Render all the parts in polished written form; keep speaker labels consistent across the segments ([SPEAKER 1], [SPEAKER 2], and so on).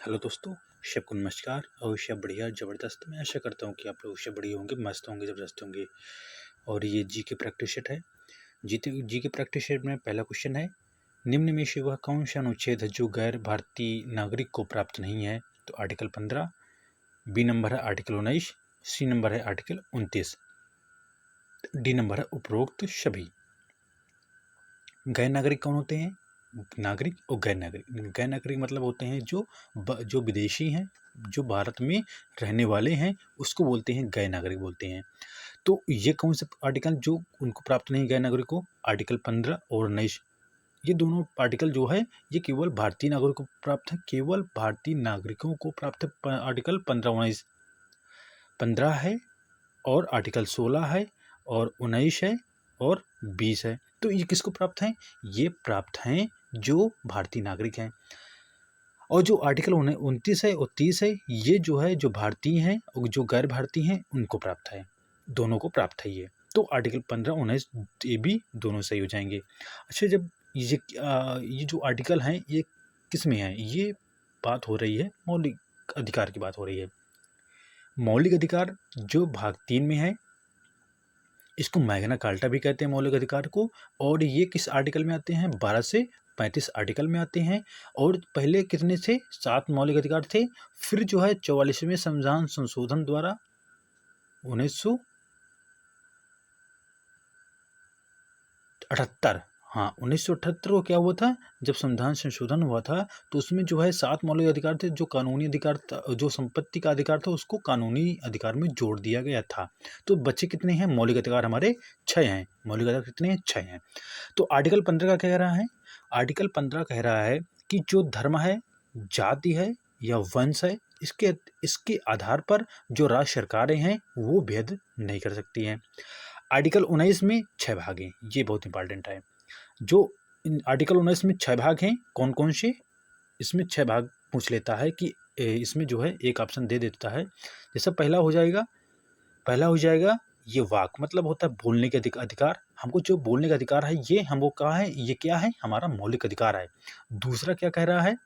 [SPEAKER 1] Hello दोस्तों, सबको नमस्कार और सब बढ़िया ज़बरदस्त। मैं आशा करता हूँ कि आप लोग सब बढ़िया होंगे, मस्त होंगे, ज़बरदस्त होंगे। और ये जी के प्रैक्टिस सेट है। जी के प्रैक्टिस सेट में पहला क्वेश्चन है, निम्न में से वह कौन सा अनुच्छेद है जो गैर भारतीय नागरिक को प्राप्त नहीं है? तो आर्टिकल 15, बी नंबर है आर्टिकल 19, सी नंबर है आर्टिकल 29, डी नंबर है उपरोक्त सभी। गैर नागरिक कौन होते हैं? नागरिक और गैर नागरिक। गैर नागरिक मतलब होते हैं जो विदेशी हैं, जो भारत में रहने वाले हैं, उसको बोलते हैं गैर नागरिक बोलते हैं। तो ये कौन सा आर्टिकल जो उनको प्राप्त नहीं गैर नागरिक को? आर्टिकल 15 और 19। ये दोनों आर्टिकल जो है ये केवल भारतीय नागरिकों को प्राप्त है, केवल भारतीय नागरिकों को प्राप्त है। आर्टिकल 15-19 15 है और आर्टिकल 16 है और 19 है और 20 है। तो ये किसको प्राप्त हैं? ये प्राप्त हैं जो भारतीय नागरिक हैं। और जो आर्टिकल 29 है और 30 है, ये जो है जो भारतीय हैं और जो गैर भारतीय हैं उनको प्राप्त है, दोनों को प्राप्त है ये। तो आर्टिकल 15-19 ये भी दोनों सही हो जाएंगे। अच्छा, जब ये जो आर्टिकल हैं ये किस में है? ये बात हो रही है मौलिक अधिकार की बात हो रही है। मौलिक अधिकार जो भाग 3 में है, इसको मैग्ना कार्टा भी कहते हैं मौलिक अधिकार को। और ये किस आर्टिकल में आते हैं? 12 से 35 आर्टिकल में आते हैं। और पहले कितने थे? 7 मौलिक अधिकार थे। फिर जो है 44वें संविधान संशोधन द्वारा 1978, हाँ 1978 को क्या हुआ था? जब संविधान संशोधन हुआ था तो उसमें जो है 7 मौलिक अधिकार थे। जो कानूनी अधिकार था, जो संपत्ति का अधिकार था, उसको कानूनी अधिकार में जोड़ दिया गया था। तो बच्चे कितने हैं? मौलिक अधिकार हमारे 6 हैं। मौलिक अधिकार कितने हैं? 6 हैं। तो आर्टिकल 15 का कह रहा है, आर्टिकल 15 कह रहा है कि जो धर्म है, जाति है या वंश है, इसके आधार पर जो राज्य सरकारें हैं वो भेद नहीं कर सकती हैं। आर्टिकल 19 में 6 भाग हैं, ये बहुत इंपॉर्टेंट है। जो आर्टिकल 19 में 6 भाग हैं, कौन कौन से? इसमें 6 भाग पूछ लेता है कि इसमें जो है एक ऑप्शन दे देता है। जैसे पहला हो जाएगा ये वाक, मतलब होता है बोलने के अधिकार। हमको जो बोलने का अधिकार है ये हमको कहा है, ये क्या है? हमारा मौलिक अधिकार है। दूसरा क्या कह रहा है?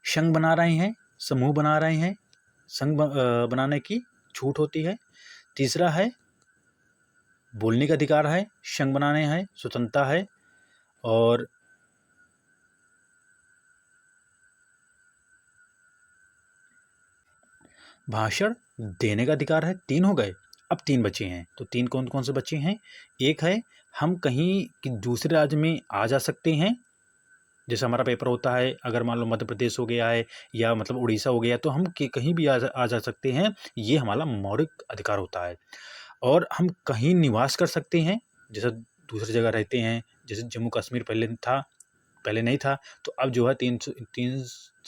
[SPEAKER 1] संघ बना रहे हैं, समूह बना रहे हैं, संघ बनाने की छूट होती है। तीसरा है बोलने का अधिकार है, संघ बनाने हैं, स्वतंत्रता है। और भाषण देने का अधिकार है। 3 हो गए, अब 3 बचे हैं। तो 3 कौन कौन से बचे हैं? एक है हम कहीं कि दूसरे राज्य में आ जा सकते हैं। जैसे हमारा पेपर होता है, अगर मान लो मध्य प्रदेश हो गया है या मतलब उड़ीसा हो गया, तो हम कहीं भी आ जा सकते हैं, ये हमारा मौलिक अधिकार होता है। और हम कहीं निवास कर सकते हैं, जैसे दूसरी जगह रहते हैं, जैसे जम्मू कश्मीर पहले नहीं था, तो अब जो है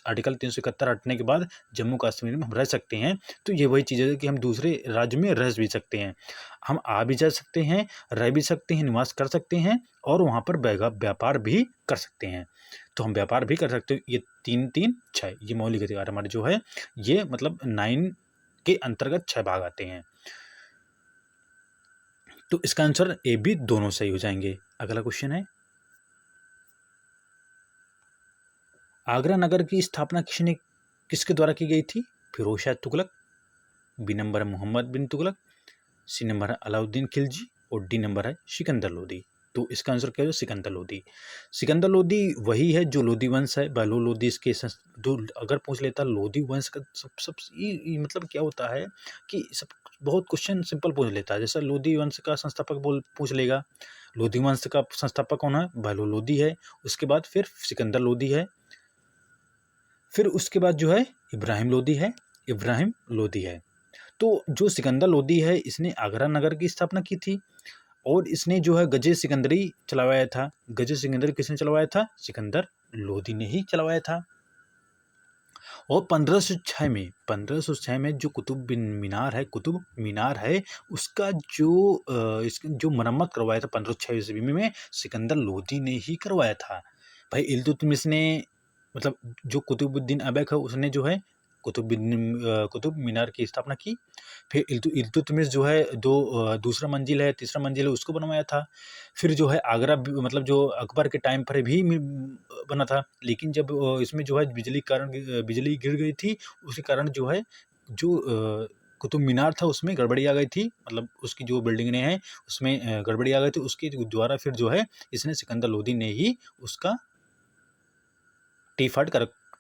[SPEAKER 1] आर्टिकल 371 हटने के बाद जम्मू कश्मीर में हम रह सकते हैं। तो ये वही चीज़ है कि हम दूसरे राज्य में रह भी सकते हैं, हम आ भी जा सकते हैं, रह भी सकते हैं, निवास कर सकते हैं और वहाँ पर व्यापार भी कर सकते हैं। तो हम व्यापार भी कर सकते हैं। ये 3-3-6 ये मौलिक अधिकार हमारे जो है, ये मतलब 9 के अंतर्गत 6 भाग आते हैं। तो इसका आंसर ए बी दोनों सही हो जाएंगे। अगला क्वेश्चन है, आगरा नगर की स्थापना किसके द्वारा की गई थी? फिरोज शाह तुगलक। बी नंबर है मोहम्मद बिन तुगलक, सी नंबर है अलाउद्दीन खिलजी और डी नंबर है सिकंदर लोदी। तो इसका आंसर क्या है? सिकंदर लोदी। सिकंदर लोदी वही है जो लोदी वंश है। बहलोल लोदी इसके जो अगर पूछ लेता लोदी वंश का सब मतलब क्या होता है कि सब बहुत क्वेश्चन सिंपल पूछ लेता है। जैसे लोदी वंश का संस्थापक पूछ लेगा, लोदी वंश का संस्थापक कौन है? बहलोल लोदी है। उसके बाद फिर सिकंदर लोदी है, फिर उसके बाद जो है इब्राहिम लोदी है। तो जो सिकंदर लोदी है, इसने आगरा नगर की स्थापना की थी और इसने जो है गजे सिकंदरी चलवाया था। गजे सिकंदरी किसने चलवाया था? सिकंदर लोदी ने ही चलवाया था। और 1506 में जो कुतुब मीनार है उसका जो मरम्मत करवाया था 1506 ईस्वी में सिकंदर लोदी ने ही करवाया था। भाई इल्तुतमिश ने, मतलब जो कुतुबुद्दीन ऐबक है, उसने जो है कुतुब मीनार की स्थापना की। फिर इल्तुतमिश जो है दूसरा मंजिल है, तीसरा मंजिल है, उसको बनवाया था। फिर जो है आगरा मतलब जो अकबर के टाइम पर भी बना था, लेकिन जब इसमें जो है बिजली गिर गई थी, उसी कारण जो है कुतुब मीनार था उसमें गड़बड़ी आ गई थी, मतलब उसकी जो बिल्डिंग ने हैं उसमें गड़बड़ी आ गई थी। उसके द्वारा फिर जो है इसने सिकंदर लोदी ने ही उसका टी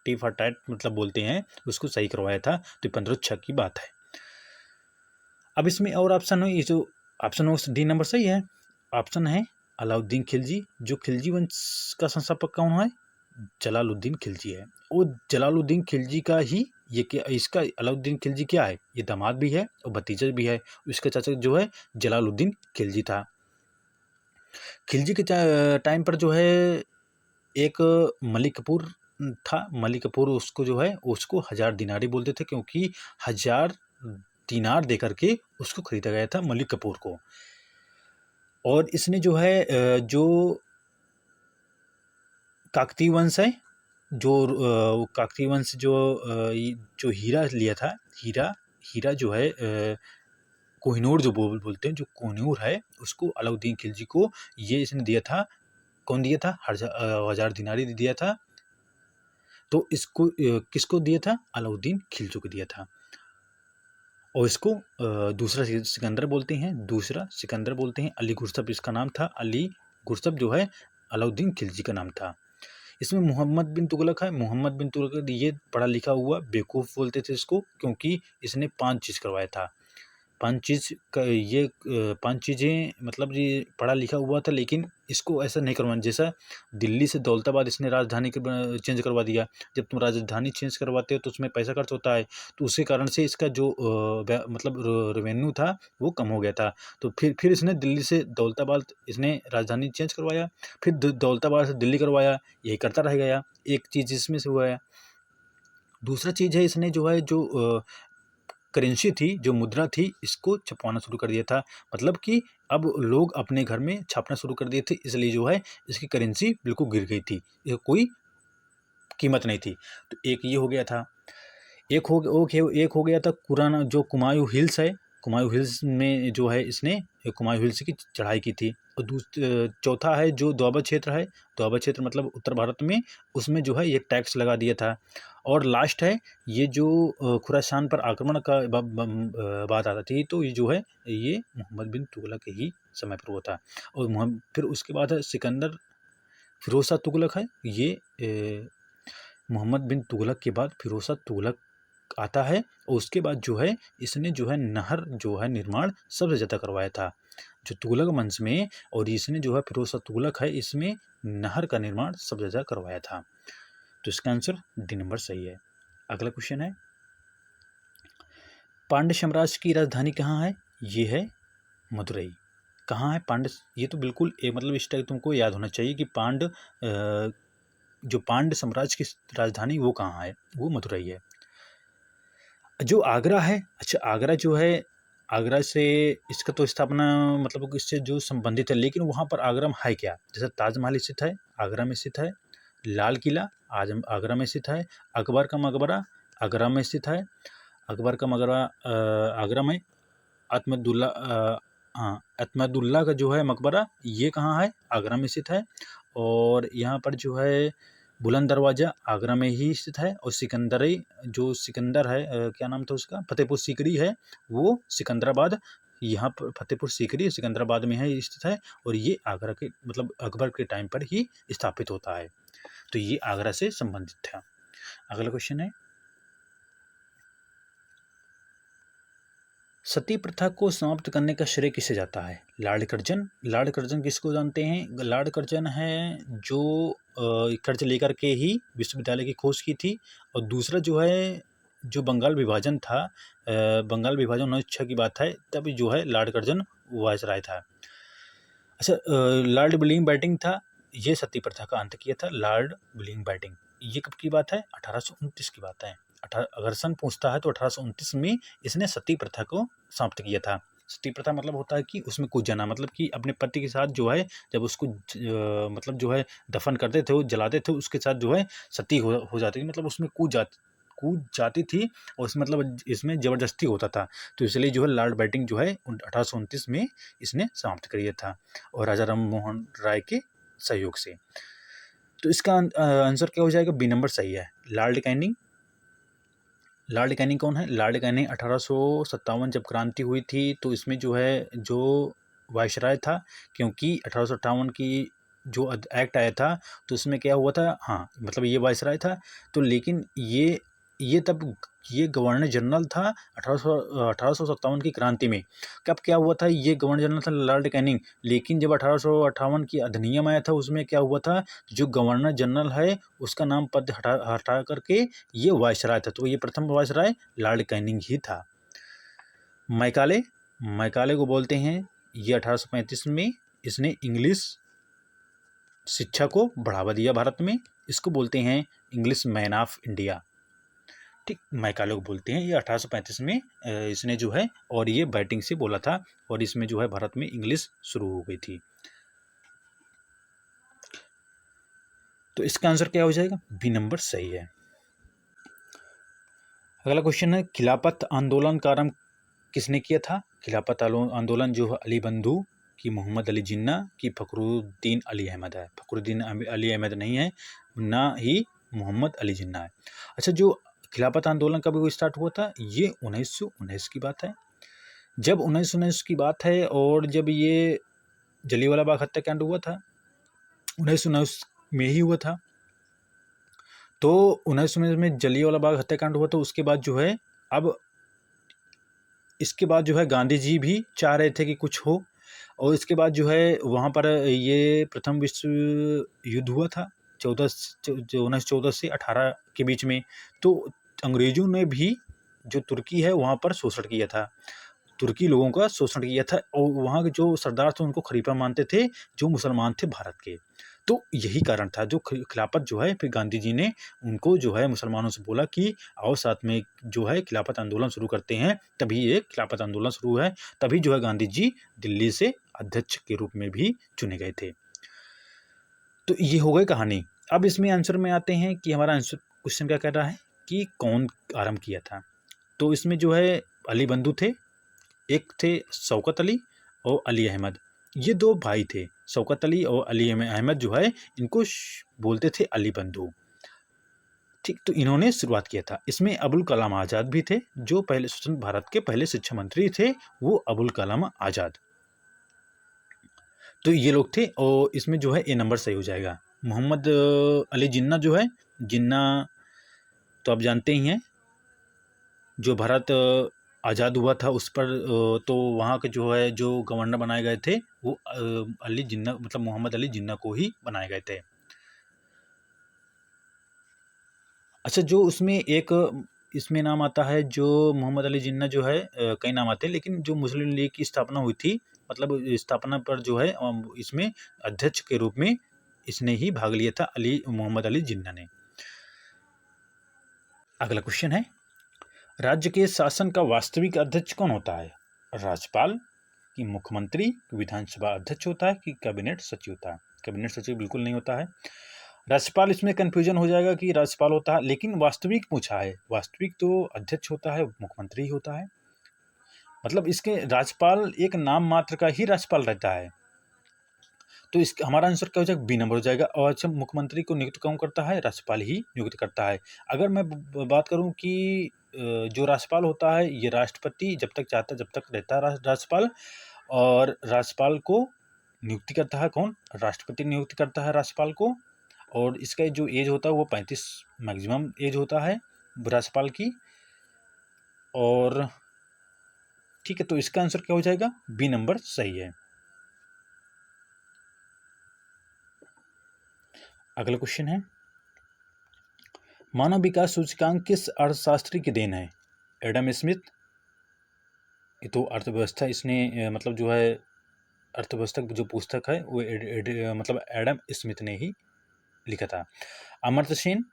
[SPEAKER 1] मतलब बोलते हैं, उसको सही करवाया था। तो 1506 की बात है। अब इसमें और ऑप्शन है, ये जो ऑप्शन हो डी नंबर सही है। ऑप्शन है अलाउद्दीन खिलजी। जो खिलजी वंश का संस्थापक कौन है? जलालुद्दीन खिलजी है। और जलालुद्दीन खिलजी का ही ये क्या, इसका अलाउद्दीन खिलजी क्या है? ये दामाद भी है और भतीजा भी है। इसका चाचा जो है जलालुद्दीन खिलजी था। खिलजी के टाइम पर जो है एक मलिक कपूर था। मलिक कपूर उसको जो है उसको 1000 दिनारी बोलते थे, क्योंकि 1000 दिनार दे करके उसको खरीदा गया था मलिक कपूर को। और इसने जो है जो काकतीय वंश है, जो काकतीय वंश जो हीरा लिया था, हीरा जो है कोहिनूर जो बोलते हैं, जो कोहिनूर है उसको अलाउद्दीन खिलजी को ये इसने दिया था। कौन दिया था? 1000 दिनारी दिया था। तो इसको किसको दिया था? अलाउद्दीन खिलजी को दिया था। और इसको दूसरा सिकंदर बोलते हैं। अली गुरसब इसका नाम था। अली गुरसब जो है अलाउद्दीन खिलजी का नाम था। इसमें मोहम्मद बिन तुगलक है। मोहम्मद बिन तुगलक ये पढ़ा लिखा हुआ बेवकूफ़ बोलते थे इसको, क्योंकि इसने 5 चीज़ करवाया था। 5 चीज़ें मतलब ये पढ़ा लिखा हुआ था, लेकिन इसको ऐसा नहीं करवाना। जैसा दिल्ली से दौलताबाद इसने राजधानी चेंज करवा दिया। जब तुम राजधानी चेंज करवाते हो तो उसमें पैसा खर्च होता है, तो उसी कारण से इसका जो मतलब रेवेन्यू था वो कम हो गया था। तो फिर इसने दिल्ली से दौलताबाद इसने राजधानी चेंज करवाया, फिर दौलताबाद से दिल्ली करवाया। यही करता रह गया। एक चीज़ इसमें से हुआ है। दूसरा चीज़ है, इसने जो है जो करेंसी थी, जो मुद्रा थी, इसको छपवाना शुरू कर दिया था। मतलब कि अब लोग अपने घर में छापना शुरू कर दिए थे, इसलिए जो है इसकी करेंसी बिल्कुल गिर गई थी, कोई कीमत नहीं थी। तो एक ये हो गया था। एक हो गया था कुरान जो कुमायूं हिल्स है। कुमायूं हिल्स में जो है इसने कुमायूं हिल्स की चढ़ाई की थी। और चौथा है जो दोआबा क्षेत्र है। दोआबा क्षेत्र मतलब उत्तर भारत में, उसमें जो है ये टैक्स लगा दिया था। और लास्ट है ये जो खुरासान पर आक्रमण का बात आता थी, तो ये जो है ये मोहम्मद बिन तुगलक के ही समय पर हुआ था। और फिर उसके बाद है सिकंदर फिरोज शाह तुगलक है। ये मोहम्मद बिन तुगलक के बाद फिरोज शाह तुगलक आता है। और उसके बाद जो है इसने जो है नहर जो है निर्माण सबसे ज़्यादा करवाया था जो तुगलक वंश में। और इसने जो है फिरोज शाह तुगलक है, इसमें नहर का निर्माण सबसे ज़्यादा करवाया था। तो इसका आंसर डी नंबर सही है। अगला क्वेश्चन है, पांड्य साम्राज्य की राजधानी कहाँ है? ये है मदुरई। कहाँ है पांड्य? ये तो बिल्कुल मतलब इस टाइप तुमको याद होना चाहिए कि जो पांड्य साम्राज्य की राजधानी वो कहाँ है? वो मदुरई है। जो आगरा है, अच्छा आगरा जो है, आगरा से इसका तो स्थापना मतलब इससे जो संबंधित है, लेकिन वहाँ पर आगरा में है क्या? जैसे ताजमहल स्थित है, आगरा में स्थित है। लाल किला आगरा में स्थित है। अकबर का मकबरा आगरा में स्थित है। अकबर का मकबरा आगरा में। अतमदुल्ला का जो है मकबरा, ये कहाँ है? आगरा में स्थित है। और यहाँ पर जो है बुलंद दरवाज़ा आगरा में ही स्थित है। और जो सिकंदर है, क्या नाम था उसका? फतेहपुर सीकरी है, वो सिकंदराबाद, यहाँ पर फतेहपुर सीकरी सिकंदराबाद में है स्थित है। और ये आगरा के मतलब अकबर के टाइम पर ही स्थापित होता है। तो ये आगरा से संबंधित था। अगला क्वेश्चन है, सती प्रथा को समाप्त करने का श्रेय किसे जाता है? Lord Curzon. लॉर्ड कर्जन किसको जानते हैं? लॉर्ड कर्जन है जो कर्ज लेकर के ही विश्वविद्यालय की खोज की थी। और दूसरा जो है जो बंगाल विभाजन था, बंगाल विभाजन 1906 की बात है, तब जो है लॉर्ड कर्जन वायसराय था। अच्छा, लॉर्ड विलियम बेंटिंक था, ये सती प्रथा का अंत किया था लॉर्ड विलियम बेंटिंक। ये कब की बात है? 1829 की बात है। अगर सन पूछता है तो 1829 में इसने सती प्रथा को समाप्त किया था। सती प्रथा मतलब होता है कि उसमें कूद जाना, मतलब कि अपने पति के साथ जो है जब उसको मतलब जो है दफन करते थे, वो जलाते थे, उसके साथ जो है सती हो जाती थी, मतलब उसमें कूद कूद जाती थी और इसमें मतलब इसमें ज़बरदस्ती होता था। तो इसलिए जो है लॉर्ड बैटिंग जो है 1829 में इसने समाप्त कर दिया था और राजा राम मोहन राय के सहयोग से। तो इसका आंसर क्या हो जाएगा? बी नंबर सही है, लॉर्ड कैनिंग। लॉर्ड कैनिंग कौन है? लॉर्ड कैनिंग 1857 जब क्रांति हुई थी तो इसमें जो है जो वायसराय था, क्योंकि 1858 की जो एक्ट आया था तो उसमें क्या हुआ था, हाँ मतलब ये वायसराय था तो, लेकिन ये तब ये गवर्नर जनरल था 1857 की क्रांति में। कब क्या हुआ था, ये गवर्नर जनरल था लॉर्ड कैनिंग, लेकिन जब 1858 की अधिनियम आया था उसमें क्या हुआ था, जो गवर्नर जनरल है उसका नाम पद हटा करके ये वायसराय था, तो ये प्रथम वायसराय लॉर्ड कैनिंग ही था। मैकाले को बोलते हैं, ये 1835 में इसने इंग्लिश शिक्षा को बढ़ावा दिया भारत में, इसको बोलते हैं इंग्लिश मैन ऑफ इंडिया। ठीक, मैकाले को बोलते हैं, ये 1835 में इसने जो है और ये बैटिंग से बोला था और इसमें जो है भारत में इंग्लिश शुरू हो गई थी। तो इसका आंसर क्या हो जाएगा? बी नंबर सही है। अगला क्वेश्चन है, खिलाफत आंदोलन का आरंभ किसने किया था? खिलाफत आंदोलन जो है अली बंधु की, मोहम्मद अली जिन्ना की, फखरुद्दीन अली अहमद है। फखरुद्दीन अली अहमद नहीं है, ना ही मोहम्मद अली जिन्ना है। अच्छा, जो खिलाफत आंदोलन कब स्टार्ट हुआ था? ये 1919 की बात है। जब 1919 की बात है और जब ये जलियांवाला बाग हत्याकांड हुआ था 1919 में ही हुआ था। तो 1919 में जलियांवाला बाग हत्याकांड हुआ, तो उसके बाद जो है अब इसके बाद जो है गांधी जी भी चाह रहे थे कि कुछ हो, और इसके बाद जो है वहाँ पर ये प्रथम विश्व युद्ध हुआ था 1914 से 18 के बीच में। तो अंग्रेजों ने भी जो तुर्की है वहाँ पर शोषण किया था, तुर्की लोगों का शोषण किया था, और वहाँ के जो सरदार थे उनको खलीफा मानते थे जो मुसलमान थे भारत के। तो यही कारण था जो खिलाफत जो है, फिर गांधी जी ने उनको जो है मुसलमानों से बोला कि आओ साथ में जो है खिलाफत आंदोलन शुरू करते हैं, तभी ये खिलाफत आंदोलन शुरू है, तभी जो है गांधी जी दिल्ली से अध्यक्ष के रूप में भी चुने गए थे। तो ये हो गई कहानी। अब इसमें आंसर में आते हैं कि हमारा आंसर क्वेश्चन क्या कह रहा है कि कौन आरंभ किया था। तो इसमें जो है अली बंधु थे, एक थे शौकत अली और अली अहमद, ये दो भाई थे। शौकत अली और अली अहमद जो है इनको बोलते थे अली बंधु। ठीक, तो इन्होंने शुरुआत किया था। इसमें अबुल कलाम आज़ाद भी थे, जो पहले स्वतंत्र भारत के पहले शिक्षा मंत्री थे, वो अबुल कलाम आज़ाद। तो ये लोग थे, और इसमें जो है ए नंबर सही हो जाएगा। मोहम्मद अली जिन्ना जो है, जिन्ना तो आप जानते ही हैं, जो भारत आज़ाद हुआ था उस पर तो वहाँ के जो है जो गवर्नर बनाए गए थे वो अली जिन्ना, मतलब मोहम्मद अली जिन्ना को ही बनाए गए थे। अच्छा, जो उसमें एक इसमें नाम आता है, जो मोहम्मद अली जिन्ना जो है कई नाम आते हैं, लेकिन जो मुस्लिम लीग की स्थापना हुई थी, मतलब स्थापना पर जो है इसमें अध्यक्ष के रूप में इसने ही भाग लिया था, मोहम्मद अली जिन्ना ने। अगला क्वेश्चन है, राज्य के शासन का वास्तविक अध्यक्ष कौन होता है? राज्यपाल कि मुख्यमंत्री, विधानसभा अध्यक्ष होता है कि कैबिनेट सचिव होता है? कैबिनेट सचिव बिल्कुल नहीं होता है। राज्यपाल, इसमें कंफ्यूजन हो जाएगा कि राज्यपाल होता है, लेकिन वास्तविक पूछा है, वास्तविक तो अध्यक्ष होता है, मुख्यमंत्री होता है। मतलब इसके राज्यपाल एक नाम मात्र का ही राज्यपाल रहता है। तो इसका हमारा आंसर क्या हो जाएगा? बी नंबर हो जाएगा। और अच्छा, मुख्यमंत्री को नियुक्त कौन करता है? राज्यपाल ही नियुक्त करता है। अगर मैं बात करूं कि जो राज्यपाल होता है ये राष्ट्रपति जब तक चाहता जब तक रहता है राज्यपाल, और राज्यपाल को नियुक्ति करता है कौन? राष्ट्रपति नियुक्त करता है राज्यपाल को। और इसका जो एज होता है वो 35 मैक्सिमम एज होता है राज्यपाल की। और ठीक है, तो इसका आंसर क्या हो जाएगा? बी नंबर सही है। अगला क्वेश्चन है, मानव विकास सूचकांक किस अर्थशास्त्री की देन है? एडम स्मिथ, ये तो अर्थव्यवस्था इसने मतलब जो है अर्थव्यवस्था की जो पुस्तक है वो मतलब एडम स्मिथ ने ही लिखा था। अमर्त्य सेन,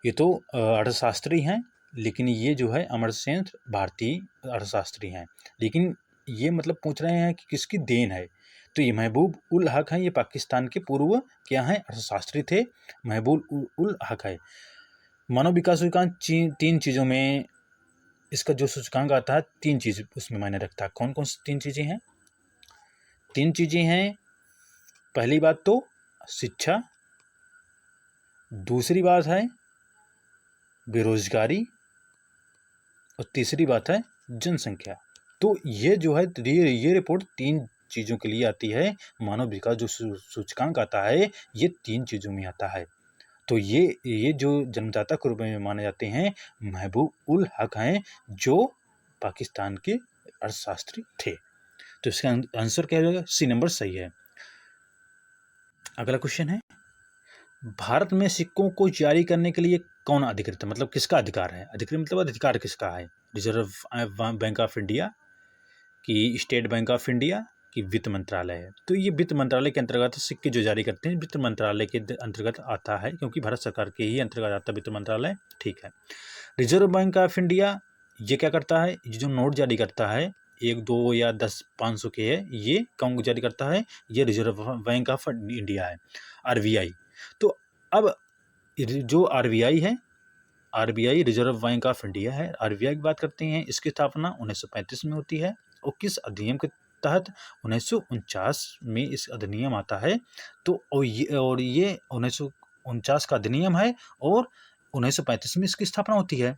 [SPEAKER 1] ये तो अर्थशास्त्री हैं, लेकिन ये जो है अमर्त्य सेन भारतीय अर्थशास्त्री हैं, लेकिन ये मतलब पूछ रहे हैं कि किसकी देन है। तो ये महबूब उल हक हैं, ये पाकिस्तान के पूर्व क्या हैं? अर्थशास्त्री थे, महबूब उल हक है। मानव विकास सूचकांक तीन चीज़ों में इसका जो सूचकांक आता है, तीन चीज़ उसमें मायने रखता है। कौन कौन सी तीन चीज़ें हैं? तीन चीज़ें हैं। पहली बात तो शिक्षा, दूसरी बात है बेरोजगारी, और तीसरी बात है जनसंख्या। तो ये जो है ये रिपोर्ट तीन चीज़ों के लिए आती है। मानव विकास जो सूचकांक आता है ये तीन चीज़ों में आता है। तो ये जो जन्मदाता के रूप में माने जाते हैं महबूब उल हक हैं, जो पाकिस्तान के अर्थशास्त्री थे। तो इसका आंसर क्या हो जाएगा? सी नंबर सही है। अगला क्वेश्चन है, भारत में सिक्कों को जारी करने के लिए कौन अधिकृत है? मतलब किसका अधिकार है? अधिकृत मतलब अधिकार किसका है? रिजर्व बैंक ऑफ इंडिया की स्टेट बैंक ऑफ इंडिया की वित्त मंत्रालय है? तो ये वित्त मंत्रालय के अंतर्गत सिक्के जो जारी करते हैं वित्त मंत्रालय के अंतर्गत आता है, क्योंकि भारत सरकार के ही अंतर्गत आता है वित्त मंत्रालय। ठीक है। रिजर्व बैंक ऑफ इंडिया ये क्या करता है? ये जो नोट जारी करता है 1, 2 या 10, 500 के है, ये कौन जारी करता है? ये रिजर्व बैंक ऑफ इंडिया है, RBI। तो अब जो RBI है, RBI reserve bank of India है, RBI की बात करते हैं। इसकी स्थापना 1935 में होती है और किस अधिनियम के तहत? 1949 में इस अधिनियम आता है। तो और ये 1949 का अधिनियम है और 1935 में इसकी स्थापना होती है।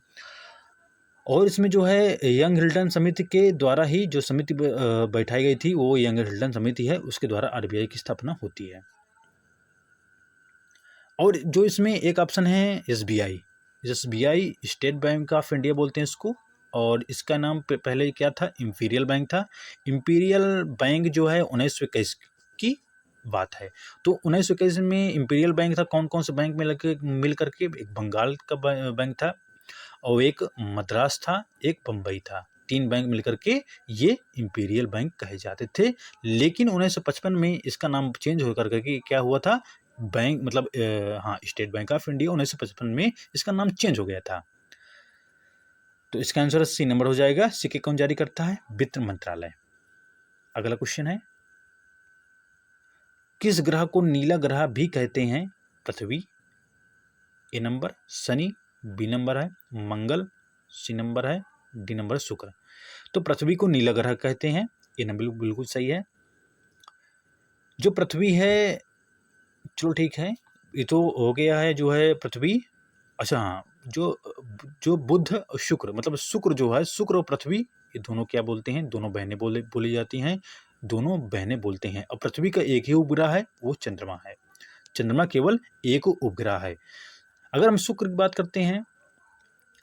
[SPEAKER 1] और इसमें जो है यंग हिल्टन समिति के द्वारा ही जो समिति बैठाई गई थी वो यंग हिल्टन समिति है, उसके द्वारा RBI की स्थापना होती है। और जो इसमें एक ऑप्शन है SBI, state bank of India बोलते हैं इसको, और इसका नाम पहले क्या था? इंपीरियल बैंक था। इंपीरियल बैंक जो है 1921 की बात है। तो 1921 में इंपीरियल बैंक था। कौन कौन से बैंक मिल करके? एक बंगाल का बैंक था, और एक मद्रास था, एक बम्बई था। 3 बैंक मिलकर के ये इंपीरियल बैंक कहे जाते थे। लेकिन 1955 में इसका नाम चेंज होकर के क्या हुआ था? बैंक मतलब स्टेट बैंक ऑफ इंडिया 1955 में इसका नाम चेंज हो गया था। तो इसका आंसर सी नंबर हो जाएगा। सिक्के कौन जारी करता है? वित्त मंत्रालय। अगला क्वेश्चन है, किस ग्रह को नीला ग्रह भी कहते हैं? पृथ्वी, ए नंबर शनि, बी नंबर है मंगल, सी नंबर है, डी नंबर शुक्र। तो पृथ्वी को नीला ग्रह कहते हैं, ये नंबर बिल्कुल सही है। जो पृथ्वी है, चलो ठीक है, ये तो हो गया है जो है पृथ्वी। अच्छा हाँ, जो बुध और शुक्र, मतलब शुक्र जो है, शुक्र और पृथ्वी ये दोनों क्या बोलते हैं? दोनों बहनें बोली जाती हैं, दोनों बहनें बोलते हैं। और पृथ्वी का एक ही उपग्रह है, वो चंद्रमा है। चंद्रमा केवल एक उपग्रह है। अगर हम शुक्र की बात करते हैं,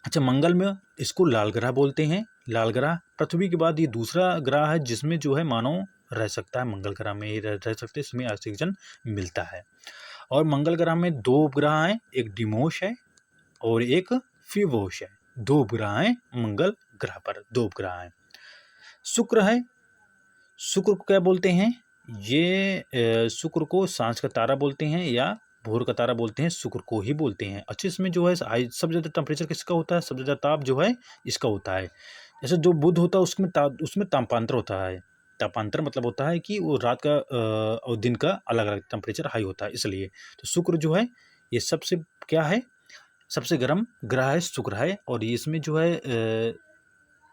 [SPEAKER 1] अच्छा मंगल में इसको लाल ग्रह बोलते हैं, लाल ग्रह। पृथ्वी के बाद ये दूसरा ग्रह है जिसमें जो है मानव रह सकता है, मंगल ग्रह में ही रह सकते हैं, इसमें ऑक्सीजन मिलता है। और मंगल ग्रह में 2 उपग्रह हैं, एक डिमोस है और एक फिबोस है। 2 उपग्रह हैं मंगल ग्रह पर, 2 उपग्रह हैं। शुक्र है, शुक्र को क्या बोलते हैं? ये शुक्र को सांझ का तारा बोलते हैं या भोर का तारा बोलते हैं, शुक्र को ही बोलते हैं। अच्छे इसमें जो है सबसे ज़्यादा टेम्परेचर किसका होता है? सबसे ज़्यादा ताप जो है इसका होता है। जैसे जो बुध होता है उसमें तापांतर होता है। तापांतर मतलब होता है कि वो रात का और दिन का अलग अलग टेम्परेचर हाई होता है, इसलिए। तो शुक्र जो है ये सबसे क्या है? सबसे गर्म ग्रह है शुक्र है। और इसमें जो है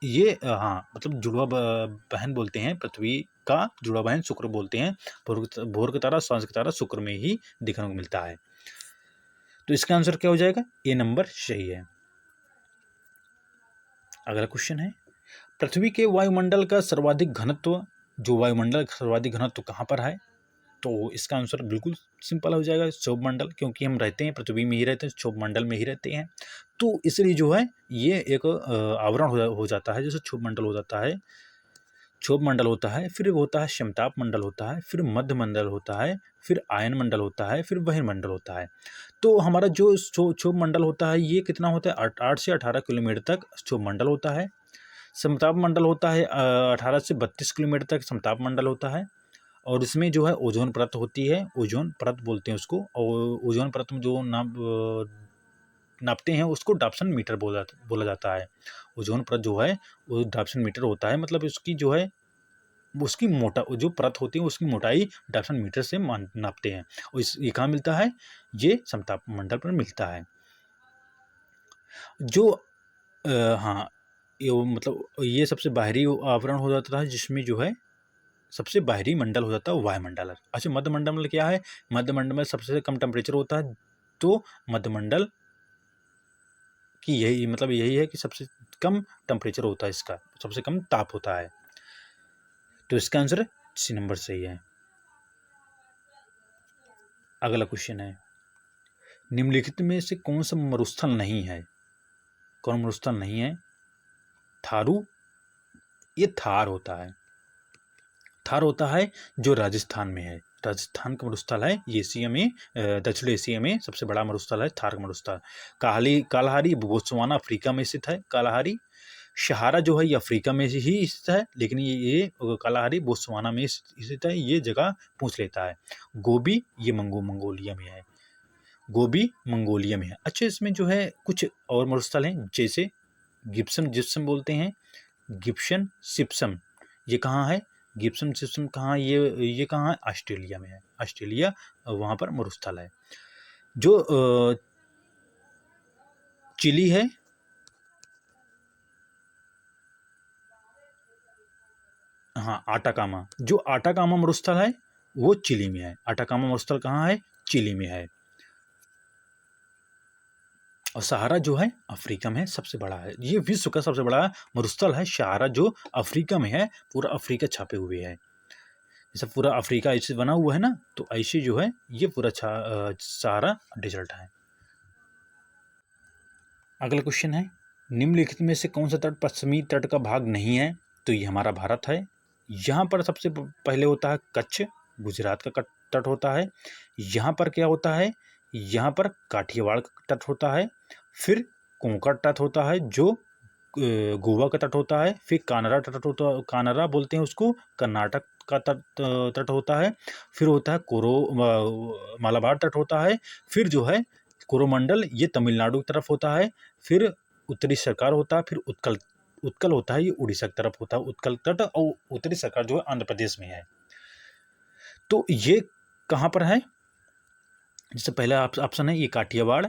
[SPEAKER 1] ये हाँ मतलब जुड़वा बहन बोलते हैं, पृथ्वी का जुड़वा बहन शुक्र बोलते हैं। भोर का तारा सांझ का तारा शुक्र में ही देखने को मिलता है। तो इसका आंसर क्या हो जाएगा? ए नंबर सही है। अगला क्वेश्चन है, पृथ्वी के वायुमंडल का सर्वाधिक घनत्व, जो वायुमंडल का सर्वाधिक घनत्व कहाँ पर है? तो इसका आंसर बिल्कुल सिंपल हो जाएगा, क्षोभ मंडल। क्योंकि हम रहते हैं पृथ्वी में ही रहते हैं, क्षोभ मंडल में ही रहते हैं। तो इसलिए जो है ये एक आवरण हो जाता है, जैसे क्षोभ मंडल हो जाता है। क्षोभ मंडल होता है, फिर होता है समताप मंडल होता है, फिर मध्य मंडल होता है, फिर आयन मंडल होता है, फिर बहिर्मंडल होता है। तो हमारा जो क्षोभ मंडल होता है ये कितना होता है? 8 से 18 किलोमीटर तक क्षोभ मंडल होता है। समताप मंडल होता है 18 से 32 किलोमीटर तक समताप मंडल होता है। और इसमें जो है ओजोन परत होती है, ओजोन परत बोलते हैं उसको। और ओजोन परत में जो नापते हैं उसको डाप्सन मीटर बोला जाता है। ओजोन परत जो है वो डाप्सन मीटर होता है, मतलब उसकी जो है उसकी जो परत होती है उसकी मोटाई डाप्सन मीटर से नापते हैं। और ये कहाँ मिलता है? ये समताप मंडल पर मिलता है। जो हाँ, मतलब ये सबसे बाहरी आवरण हो जाता है जिसमें जो है सबसे बाहरी मंडल हो जाता है वायुमंडल। अच्छा, मध्यमंडल में क्या है? मध्यमंडल में सबसे कम टेम्परेचर होता है, तो मध्यमंडल की यही मतलब यही है कि सबसे कम टेम्परेचर होता है, इसका सबसे कम ताप होता है। तो इसका आंसर सी नंबर सही है। अगला क्वेश्चन है, निम्नलिखित में से कौन सा मरुस्थल नहीं है? कौन मरुस्थल नहीं है? थारू, ये थार होता है। थार होता है जो राजस्थान में है। राजस्थान का मरुस्थल है ये। एशिया में, दक्षिण एशिया में सबसे बड़ा मरुस्थल है थार मरुस्थल। कालाहारी बोत्सवाना अफ्रीका में स्थित है। कालाहारी सहारा जो है ये अफ्रीका में ही स्थित है, लेकिन ये कालाहारी बोत्सवाना में स्थित है, ये जगह पूछ लेता है। गोबी ये मंगोलिया में है। गोबी मंगोलिया में है। अच्छा, इसमें जो है कुछ और मरुस्थल हैं, जैसे गिब्सन जिप्सम बोलते हैं, गिब्सन सिप्सम, ये कहाँ है? गिब्सन सिप्सम कहाँ? ये कहाँ है? ऑस्ट्रेलिया में है। ऑस्ट्रेलिया, वहाँ पर मरुस्थल है। जो चिली है, हाँ आटाकामा, जो आटाकामा मरुस्थल है वो चिली में है। आटाकामा मरुस्थल कहाँ है? चिली में है। और सहारा जो है अफ्रीका में सबसे बड़ा है। ये विश्व का सबसे बड़ा मरुस्थल है सहारा, जो अफ्रीका में है। पूरा अफ्रीका छापे हुए है, जैसे पूरा अफ्रीका ऐसे बना हुआ है ना, तो ऐसे जो है ये पूरा सहारा डेजर्ट है। अगला क्वेश्चन है, निम्नलिखित में से कौन सा तट पश्चिमी तट का भाग नहीं है? तो ये हमारा भारत है। यहाँ पर सबसे पहले होता है कच्छ, गुजरात का तट होता है। यहाँ पर क्या होता है? यहाँ पर काठियावाड़ का तट होता है। फिर कोंकण तट होता है, जो गोवा का तट होता है। फिर कानरा तट होता है, कानरा बोलते हैं उसको, कर्नाटक का तट होता है। फिर होता है मालाबार तट होता है। फिर जो है कोरोमंडल, ये तमिलनाडु की तरफ होता है। फिर उत्तरी सरकार होता है। फिर उत्कल उत्कल होता है, ये उड़ीसा की तरफ होता है, उत्कल तट। और उत्तरी सरकार जो है आंध्र प्रदेश में है। तो ये कहाँ पर है? जैसे पहला ऑप्शन है ये काठियावाड़,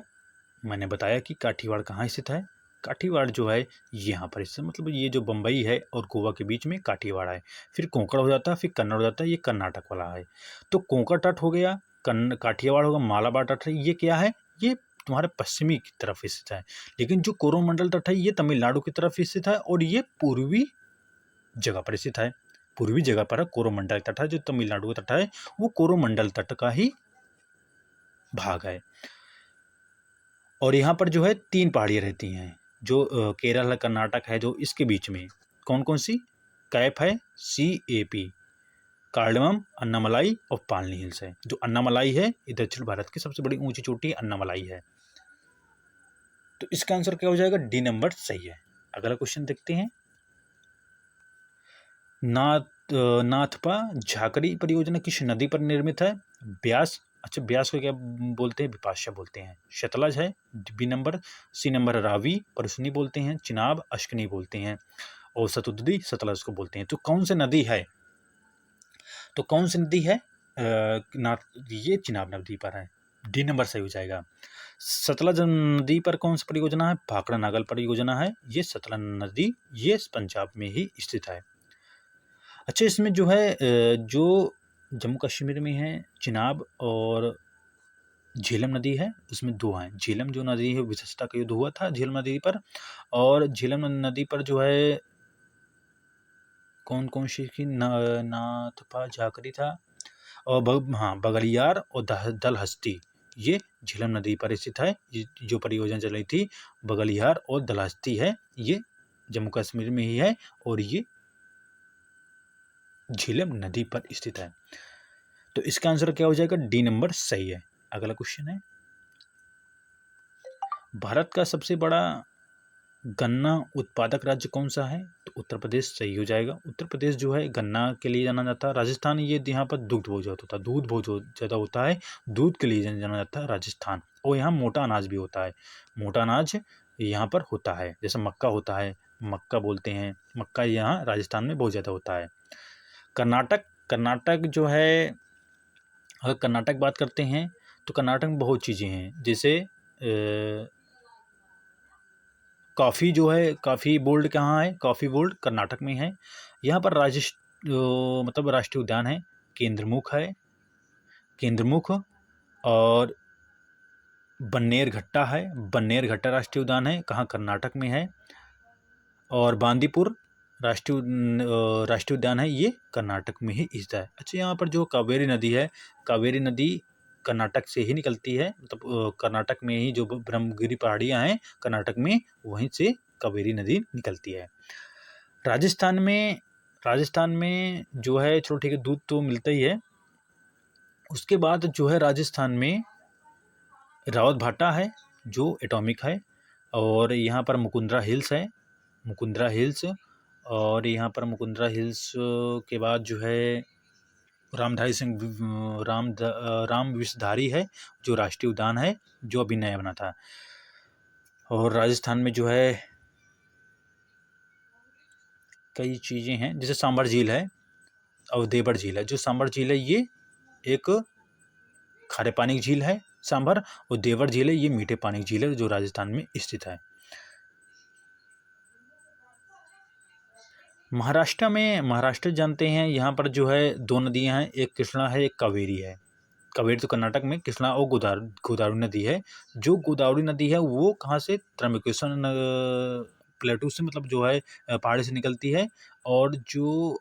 [SPEAKER 1] मैंने बताया कि काठियावाड़ कहाँ स्थित है। काठियावाड़ जो है यहाँ पर इससे मतलब ये जो बम्बई है और गोवा के बीच में काठियावाड़ है। फिर कोंकण हो जाता है, फिर कन्नड़ हो जाता है, ये कर्नाटक वाला है। तो कोंकण तट हो गया, काठियावाड़ होगा, मालाबार तट है, ये क्या है? ये तुम्हारे पश्चिमी की तरफ स्थित है। लेकिन जो कोरोमंडल तट है ये तमिलनाडु की तरफ स्थित है, और ये पूर्वी जगह पर स्थित है। पूर्वी जगह पर है कोरोमंडल तट है। जो तमिलनाडु का तट है वो कोरोमंडल तट का ही भाग है। और यहाँ पर जो है 3 पहाड़ियाँ रहती हैं, जो केरल है, कर्नाटक है, जो इसके बीच में कौन कौन सी? कैप है, CAP, कार्डमम, अन्नामलाई और पालनी हिल्स है। जो अन्नामलाई है ये दक्षिण भारत की सबसे बड़ी ऊंची चोटी अन्नामलाई है। तो इसका आंसर क्या हो जाएगा? डी नंबर सही है। अगला क्वेश्चन देखते हैं, नाथपा झाकरी परियोजना किस नदी पर निर्मित है? ब्यास। अच्छा, ब्यास को क्या बोलते हैं? विपाशा बोलते हैं। सतलज है, B number. C number Ravi, परसुनी बोलते हैं। चिनाब, अश्कनी बोलते हैं। और सतुद्री, सतलज को बोलते हैं। तो कौन सी नदी है? तो कौन सी नदी है? ये चिनाब नदी पर है। डी नंबर सही हो जाएगा। सतलज नदी पर कौन सी परियोजना है? भाखड़ा नागल परियोजना है। ये सतलज नदी ये पंजाब में ही स्थित है। अच्छा, इसमें जो है जो जम्मू कश्मीर में है चिनाब और झेलम नदी है, उसमें 2 हैं। झेलम जो नदी है विशेषता का युद्ध हुआ था झेलम नदी पर, और झेलम नदी पर जो है कौन कौन सी की नाथपा झाकरी था, और बगलियार और दलहस्ती, ये झेलम नदी पर स्थित है। जो परियोजना चल रही थी बगलियार और दलहस्ती है, ये जम्मू कश्मीर में ही है, और ये झेलम नदी पर स्थित है। तो इसका आंसर क्या हो जाएगा? डी नंबर सही है। अगला क्वेश्चन है, भारत का सबसे बड़ा गन्ना उत्पादक राज्य कौन सा है? तो उत्तर प्रदेश सही हो जाएगा। उत्तर प्रदेश जो है गन्ना के लिए जाना जाता है। राजस्थान, ये यहाँ पर दुग्ध बहुत ज़्यादा होता है, दूध बहुत ज़्यादा होता है, दूध के लिए जाना जाता है राजस्थान। और यहाँ मोटा अनाज भी होता है, मोटा अनाज यहाँ पर होता है, जैसे मक्का होता है, मक्का बोलते हैं, मक्का यहाँ राजस्थान में बहुत ज़्यादा होता है। कर्नाटक, कर्नाटक जो है, अगर कर्नाटक बात करते हैं तो कर्नाटक में बहुत चीज़ें हैं, जैसे कॉफ़ी जो है, कॉफ़ी बोल्ड कहाँ है? कॉफ़ी बोल्ड कर्नाटक में है। यहाँ पर मतलब राष्ट्रीय उद्यान है, केंद्रमुख है, केंद्रमुख, और बन्नेरघट्टा है, बन्नेरघट्टा राष्ट्रीय उद्यान है, कहाँ? कर्नाटक में है। और बांदीपुर राष्ट्रीय उद्यान है, ये कर्नाटक में ही स्थित है। अच्छा, यहाँ पर जो कावेरी नदी है, कावेरी नदी कर्नाटक से ही निकलती है, मतलब कर्नाटक में ही जो ब्रह्मगिरी पहाड़ियाँ हैं कर्नाटक में, वहीं से कावेरी नदी निकलती है। राजस्थान में जो है, चलो ठीक है, दूध तो मिलता ही है। उसके बाद जो है राजस्थान में रावत भाटा है जो एटॉमिक है, और यहाँ पर मुकुंदरा हिल्स है, मुकुंदरा हिल्स, और यहाँ पर मुकुंदरा हिल्स के बाद जो है राम विषधारी है जो राष्ट्रीय उद्यान है, जो अभी नया बना था। और राजस्थान में जो है कई चीज़ें हैं, जैसे सांबर झील है और देवर झील है। जो सांबर झील है ये एक खारे पानी की झील है सांभर, और देवर झील है ये मीठे पानी की झील है जो राजस्थान में स्थित है। महाराष्ट्र जानते हैं, यहाँ पर जो है दो नदियाँ हैं, एक कृष्णा है, एक कावेरी है। कावेरी तो कर्नाटक में, कृष्णा और गोदावरी नदी है। जो गोदावरी नदी है वो कहाँ से? त्रंबकेश्वर प्लेटू से, मतलब जो है पहाड़ी से निकलती है। और जो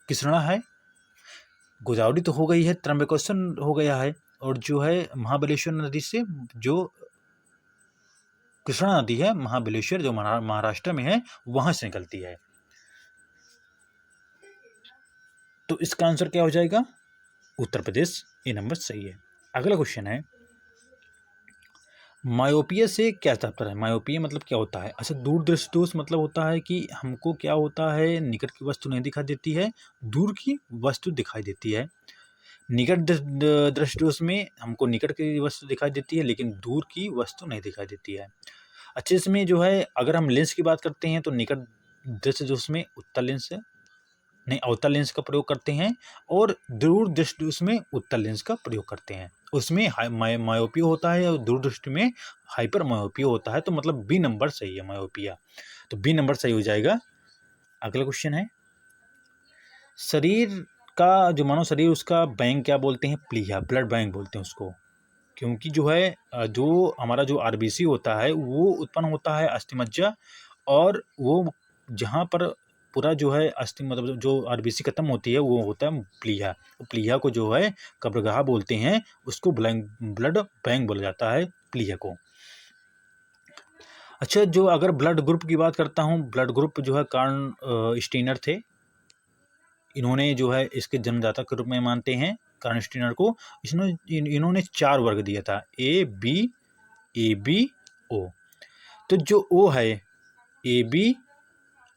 [SPEAKER 1] कृष्णा है, गोदावरी तो हो गई है, त्रंबकेश्वर हो गया है, और जो है महाबलेश्वर नदी से जो कृष्णा नदी है, महाबलेश्वर जो महाराष्ट्र में है, वहां से निकलती है। तो इसका आंसर क्या हो जाएगा? उत्तर प्रदेश, ये नंबर सही है। अगला क्वेश्चन है, मायोपिया से क्या तात्पर्य है? मायोपिया मतलब क्या होता है? अच्छा, दूरदृष्टि दोष मतलब होता है कि हमको क्या होता है, निकट की वस्तु नहीं दिखाई देती है, दूर की वस्तु दिखाई देती है। निकट दृष्टि दोष में हमको निकट की वस्तु दिखाई देती है, लेकिन दूर की वस्तु नहीं दिखाई देती है। अच्छा, इसमें जो है अगर हम लेंस की बात करते हैं तो निकट दृष्टि दोष में उत्तल लेंस नहीं, अवतल लेंस का प्रयोग करते हैं, और दूर दृष्टि उसमें उत्तल लेंस का प्रयोग करते हैं। उसमें मायोपिया होता है और दूरदृष्टि में हाइपर मायोपिया होता है। तो मतलब बी नंबर सही है, मायोपिया। तो बी नंबर सही हो जाएगा। अगला क्वेश्चन है, शरीर का जो मानव शरीर, उसका बैंक क्या बोलते हैं? प्लीहा, ब्लड बैंक बोलते हैं उसको। क्योंकि जो है जो हमारा जो आरबीसी होता है वो उत्पन्न होता है अस्थिमज्जा, और वो जहाँ पर पूरा जो है अस्थि, मतलब जो आरबीसी खत्म होती है, वो होता है प्लीहा। तो प्लीहा को जो है कब्रगाह बोलते हैं, उसको ब्लड बैंक बोला जाता है, प्लीहा को। अच्छा, जो अगर ब्लड ग्रुप की बात करता हूँ, ब्लड ग्रुप जो है कार्ल स्टीनर थे, इन्होंने जो है इसके जन्मदाता के रूप में मानते हैं कार्ल स्टीनर को। इन्होंने 4 वर्ग दिया था, ए बी ओ। तो जो ओ है, ए बी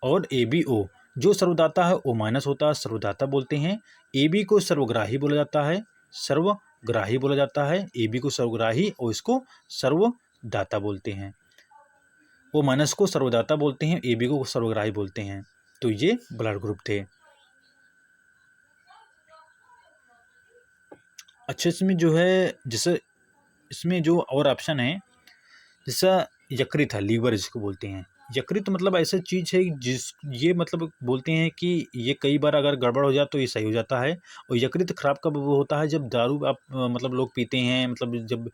[SPEAKER 1] और ए बी ओ, जो सर्वदाता है ओ माइनस होता है, सर्वदाता बोलते हैं। ए बी को सर्वग्राही बोला जाता है, सर्वग्राही बोला जाता है। ए बी को सर्वग्राही और इसको सर्वदाता बोलते हैं। ओ माइनस को सर्वदाता बोलते हैं, ए बी को सर्वग्राही बोलते हैं। तो ये ब्लड ग्रुप थे। अच्छा, इसमें जो है जैसे इसमें जो और ऑप्शन है, जैसा यकृत है, लीवर जिसको बोलते हैं। यकृत मतलब ऐसा चीज़ है ये मतलब बोलते हैं कि ये कई बार अगर गड़बड़ हो जाए तो ये सही हो जाता है। और यकृत खराब कब वो होता है? जब दारू आप मतलब लोग पीते हैं, मतलब जब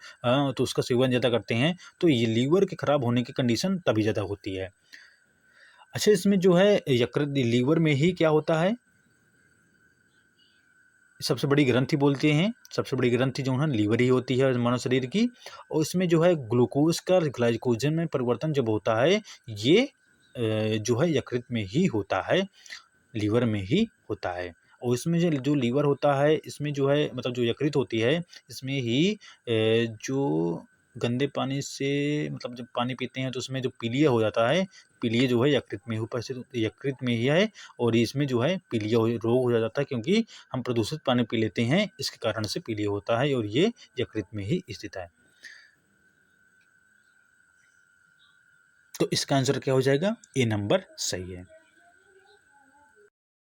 [SPEAKER 1] तो उसका सेवन ज़्यादा करते हैं, तो ये लीवर के खराब होने की कंडीशन तभी ज़्यादा होती है। अच्छा, इसमें जो है यकृत लीवर में ही क्या होता है, सबसे बड़ी ग्रंथि बोलते हैं, सबसे बड़ी ग्रंथि जो है लीवर ही होती है मानव शरीर की। और इसमें जो है ग्लूकोज का ग्लाइकोजन में परिवर्तन जब होता है, ये जो है यकृत में ही होता है, लीवर में ही होता है। और इसमें जो लीवर होता है, इसमें जो है मतलब जो यकृत होती है, इसमें ही जो गंदे पानी से मतलब जब पानी पीते हैं तो उसमें जो पीलिया हो जाता है, पीलिया जो है यकृत में उपस्थित, यकृत में ही है। और इसमें जो है पीलिया रोग हो जाता है, क्योंकि हम प्रदूषित पानी पी लेते हैं, इसके कारण से पीलिया होता है, और ये यकृत में ही स्थित है। तो इसका आंसर क्या हो जाएगा? ए नंबर सही है।